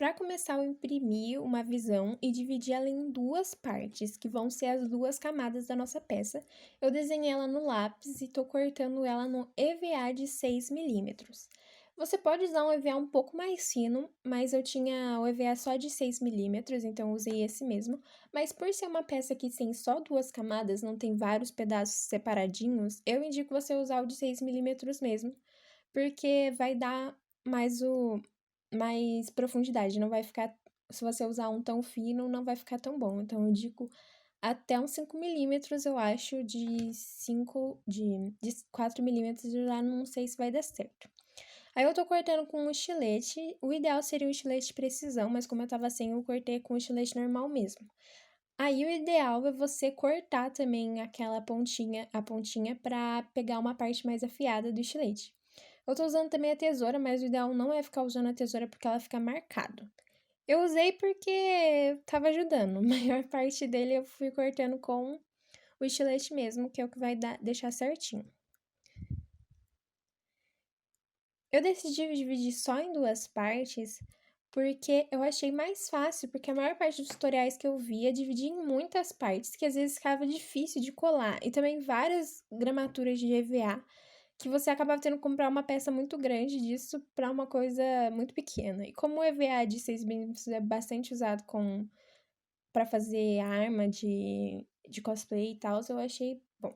Para começar, eu imprimi uma visão e dividi ela em duas partes, que vão ser as duas camadas da nossa peça. Eu desenhei ela no lápis e estou cortando ela no EVA de 6 milímetros. Você pode usar um EVA um pouco mais fino, mas eu tinha o EVA só de 6 milímetros, então eu usei esse mesmo. Mas por ser uma peça que tem só duas camadas, não tem vários pedaços separadinhos, eu indico você usar o de 6 milímetros mesmo, porque vai dar mais profundidade, não vai ficar, se você usar um tão fino, não vai ficar tão bom. Então, eu digo até uns 5 milímetros, eu acho, de 4 milímetros, eu já não sei se vai dar certo. Aí eu tô cortando com um estilete, o ideal seria um estilete de precisão, mas como eu tava sem, eu cortei com um estilete normal mesmo. Aí o ideal é você cortar também a pontinha pra pegar uma parte mais afiada do estilete. Eu tô usando também a tesoura, mas o ideal não é ficar usando a tesoura porque ela fica marcado. Eu usei porque tava ajudando. A maior parte dele eu fui cortando com o estilete mesmo, que é o que vai deixar certinho. Eu decidi dividir só em duas partes porque eu achei mais fácil, porque a maior parte dos tutoriais que eu via dividia em muitas partes, que às vezes ficava difícil de colar, e também várias gramaturas de EVA que você acabava tendo que comprar uma peça muito grande disso para uma coisa muito pequena. E como o EVA de 6 milímetros é bastante usado para fazer arma de cosplay e tal, eu achei bom.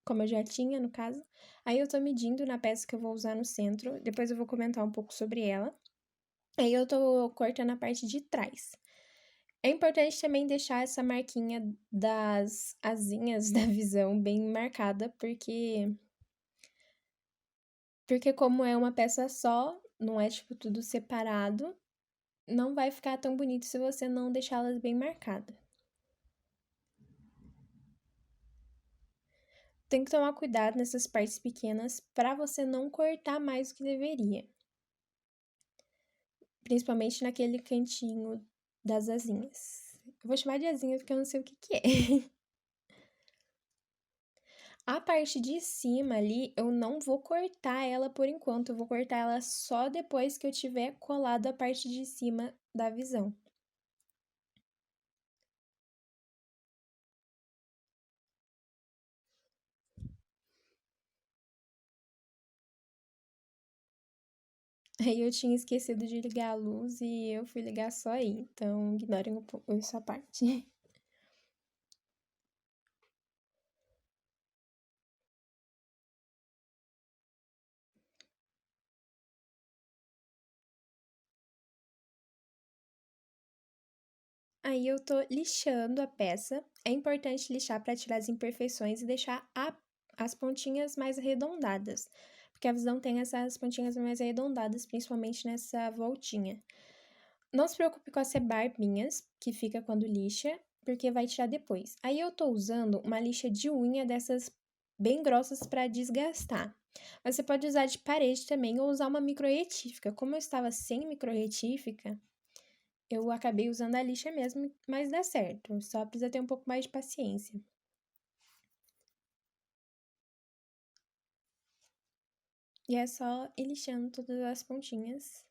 Como eu já tinha, no caso. Aí eu tô medindo na peça que eu vou usar no centro, depois eu vou comentar um pouco sobre ela. Aí eu tô cortando a parte de trás. É importante também deixar essa marquinha das asinhas da visão bem marcada, porque como é uma peça só, não é tipo tudo separado, não vai ficar tão bonito se você não deixá-las bem marcadas. Tem que tomar cuidado nessas partes pequenas para você não cortar mais do que deveria. Principalmente naquele cantinho das asinhas. Eu vou chamar de asinha porque eu não sei o que é. A parte de cima ali, eu não vou cortar ela por enquanto, eu vou cortar ela só depois que eu tiver colado a parte de cima da visão. Aí eu tinha esquecido de ligar a luz e eu fui ligar só aí, então ignorem um pouco essa parte. Aí eu tô lixando a peça. É importante lixar para tirar as imperfeições e deixar as pontinhas mais arredondadas, porque a visão tem essas pontinhas mais arredondadas, principalmente nessa voltinha. Não se preocupe com as rebarbinhas, que fica quando lixa, porque vai tirar depois. Aí eu tô usando uma lixa de unha dessas bem grossas para desgastar. Mas você pode usar de parede também ou usar uma microretífica. Como eu estava sem microretífica, eu acabei usando a lixa mesmo, mas dá certo. Só precisa ter um pouco mais de paciência. E é só ir lixando todas as pontinhas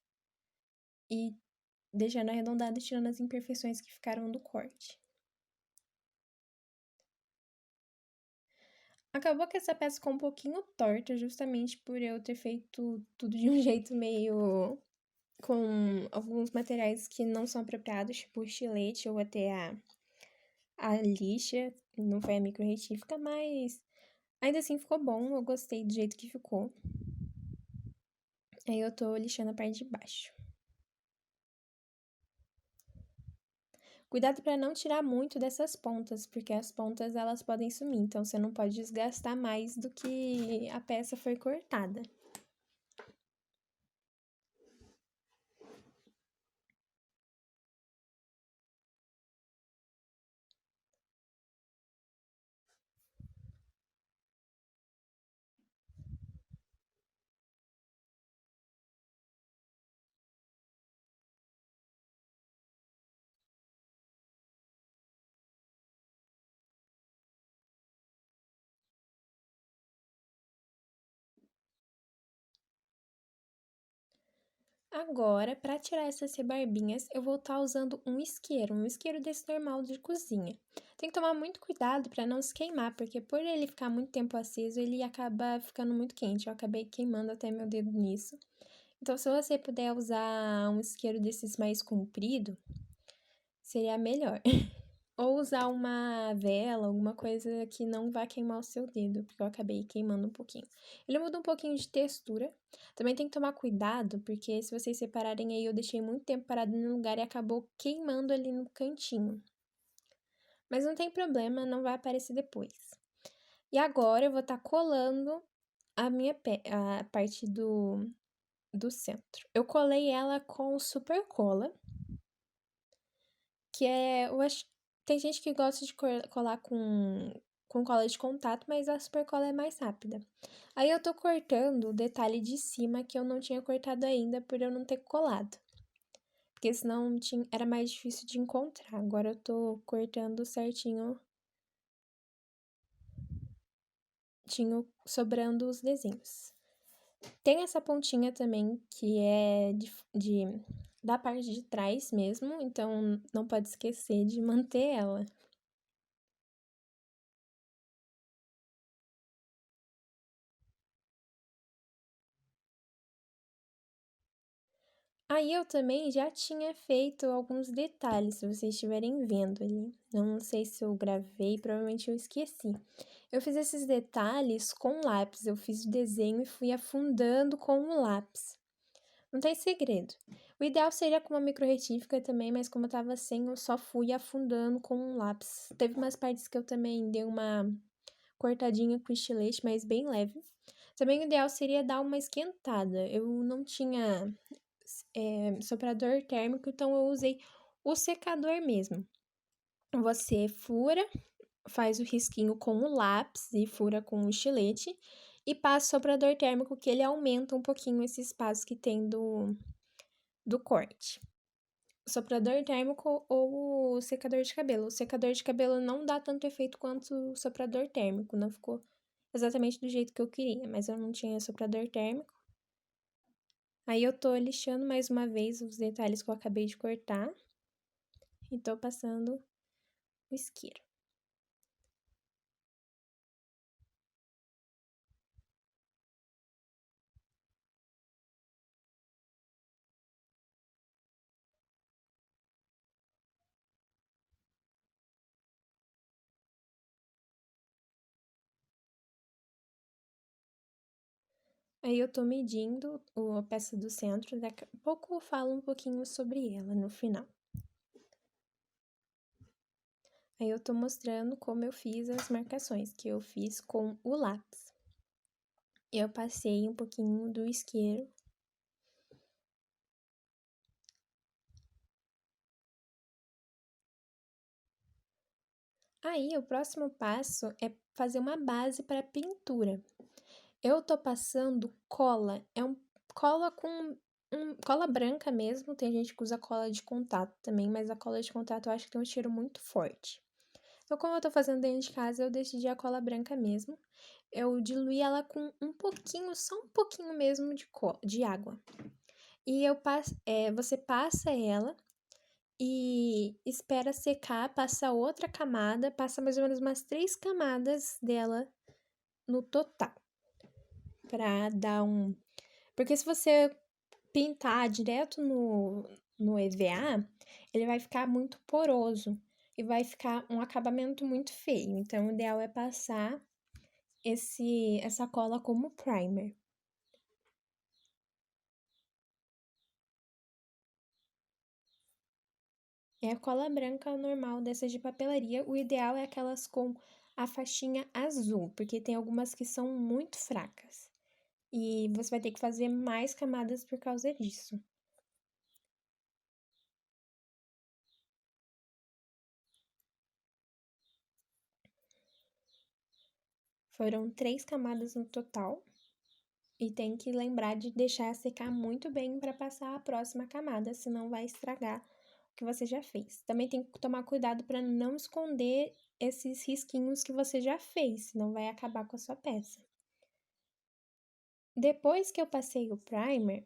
e deixando arredondado e tirando as imperfeições que ficaram do corte. Acabou que essa peça ficou um pouquinho torta, justamente por eu ter feito tudo de um jeito meio com alguns materiais que não são apropriados, tipo o estilete ou até a lixa, não foi a micro retífica, mas ainda assim ficou bom, eu gostei do jeito que ficou. Aí eu tô lixando a parte de baixo. Cuidado para não tirar muito dessas pontas, porque as pontas elas podem sumir, então você não pode desgastar mais do que a peça foi cortada. Agora, para tirar essas rebarbinhas, eu vou estar usando um isqueiro desse normal de cozinha. Tem que tomar muito cuidado para não se queimar, porque por ele ficar muito tempo aceso, ele acaba ficando muito quente. Eu acabei queimando até meu dedo nisso. Então, se você puder usar um isqueiro desses mais comprido, seria melhor. Ou usar uma vela, alguma coisa que não vá queimar o seu dedo, porque eu acabei queimando um pouquinho. Ele muda um pouquinho de textura. Também tem que tomar cuidado, porque se vocês separarem aí, eu deixei muito tempo parado no lugar e acabou queimando ali no cantinho. Mas não tem problema, não vai aparecer depois. E agora eu vou estar colando a parte do centro. Eu colei ela com super cola, que é, tem gente que gosta de colar com cola de contato, mas a super cola é mais rápida. Aí eu tô cortando o detalhe de cima que eu não tinha cortado ainda por eu não ter colado. Porque senão era mais difícil de encontrar. Agora eu tô cortando certinho, tinha sobrando os desenhos. Tem essa pontinha também, que é da parte de trás mesmo, então não pode esquecer de manter ela. Aí eu também já tinha feito alguns detalhes, se vocês estiverem vendo ali. Não sei se eu gravei, provavelmente eu esqueci. Eu fiz esses detalhes com lápis, eu fiz o desenho e fui afundando com o lápis. Não tem segredo. O ideal seria com uma micro-retífica também, mas como eu tava sem, eu só fui afundando com um lápis. Teve umas partes que eu também dei uma cortadinha com estilete, mas bem leve. Também o ideal seria dar uma esquentada. Eu não tinha soprador térmico, então eu usei o secador mesmo. Você fura, faz o risquinho com o lápis e fura com o estilete e passa o soprador térmico que ele aumenta um pouquinho esse espaço que tem do corte. O soprador térmico ou o secador de cabelo. O secador de cabelo não dá tanto efeito quanto o soprador térmico, não ficou exatamente do jeito que eu queria, mas eu não tinha soprador térmico. Aí eu tô lixando mais uma vez os detalhes que eu acabei de cortar e tô passando o isqueiro. Aí eu tô medindo a peça do centro, daqui a pouco eu falo um pouquinho sobre ela no final. Aí eu tô mostrando como eu fiz as marcações, que eu fiz com o lápis. Eu passei um pouquinho do isqueiro. Aí o próximo passo é fazer uma base para pintura. Eu tô passando cola, cola com cola branca mesmo, tem gente que usa cola de contato também, mas a cola de contato eu acho que tem um cheiro muito forte. Então, como eu tô fazendo dentro de casa, eu decidi a cola branca mesmo. Eu diluí ela com um pouquinho, só um pouquinho mesmo de água. E você passa ela e espera secar, passa outra camada, passa mais ou menos umas 3 camadas dela no total. Pra dar um. Porque se você pintar direto no EVA, ele vai ficar muito poroso e vai ficar um acabamento muito feio. Então, o ideal é passar essa cola como primer. É a cola branca normal dessas de papelaria. O ideal é aquelas com a faixinha azul, porque tem algumas que são muito fracas. E você vai ter que fazer mais camadas por causa disso. Foram 3 camadas no total. E tem que lembrar de deixar secar muito bem para passar a próxima camada, senão vai estragar o que você já fez. Também tem que tomar cuidado para não esconder esses risquinhos que você já fez, senão vai acabar com a sua peça. Depois que eu passei o primer,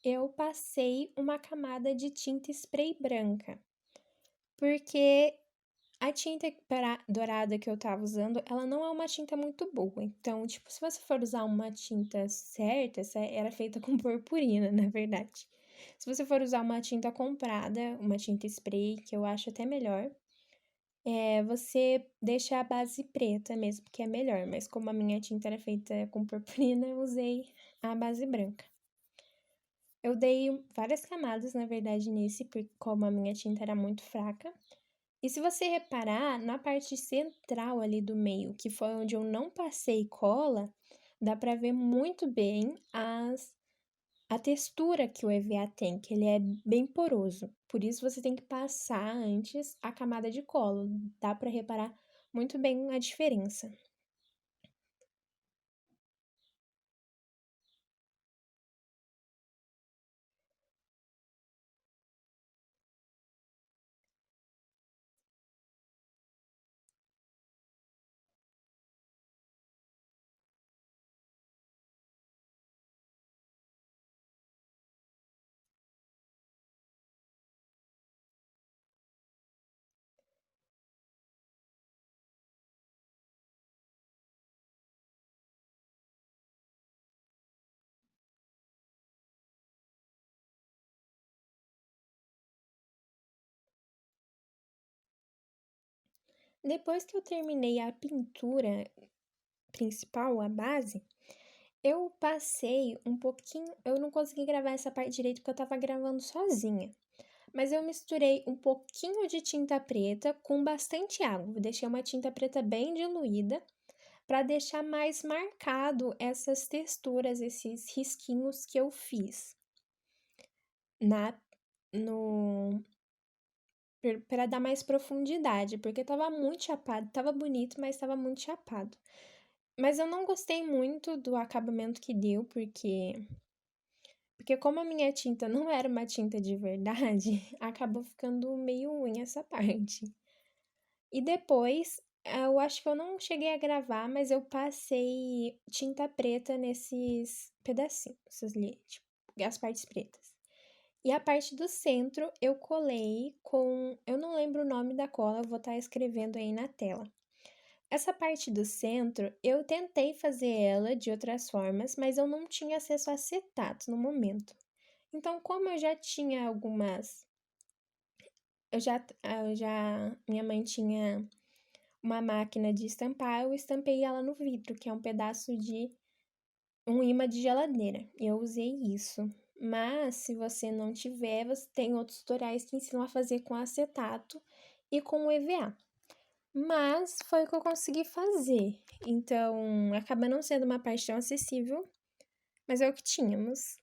eu passei uma camada de tinta spray branca, porque a tinta dourada que eu estava usando, ela não é uma tinta muito boa. Então, tipo, se você for usar uma tinta certa, essa era feita com purpurina, na verdade. Se você for usar uma tinta comprada, uma tinta spray, que eu acho até melhor, você deixa a base preta mesmo, que é melhor. Mas como a minha tinta era feita com purpurina, eu usei a base branca. Eu dei várias camadas, na verdade, nesse, porque como a minha tinta era muito fraca. E se você reparar, na parte central ali do meio, que foi onde eu não passei cola, dá pra ver muito bem a textura que o EVA tem, que ele é bem poroso. Por isso você tem que passar antes a camada de cola. Dá pra reparar muito bem a diferença. Depois que eu terminei a pintura principal, a base, eu passei um pouquinho. Eu não consegui gravar essa parte direito porque eu tava gravando sozinha. Mas eu misturei um pouquinho de tinta preta com bastante água. Deixei uma tinta preta bem diluída para deixar mais marcado essas texturas, esses risquinhos que eu fiz na no para dar mais profundidade, porque tava muito chapado, tava bonito, mas tava muito chapado. Mas eu não gostei muito do acabamento que deu, porque como a minha tinta não era uma tinta de verdade, acabou ficando meio ruim essa parte. E depois, eu acho que eu não cheguei a gravar, mas eu passei tinta preta nesses pedacinhos ali, tipo, as partes pretas. E a parte do centro eu colei com. Eu não lembro o nome da cola, eu vou estar escrevendo aí na tela. Essa parte do centro, eu tentei fazer ela de outras formas, mas eu não tinha acesso a acetato no momento. Então, como eu já tinha algumas. Minha mãe tinha uma máquina de estampar, eu estampei ela no vidro, que é um pedaço de um imã de geladeira. Eu usei isso. Mas se você não tiver, você tem outros tutoriais que ensinam a fazer com acetato e com o EVA. Mas foi o que eu consegui fazer. Então, acaba não sendo uma parte tão acessível, mas é o que tínhamos.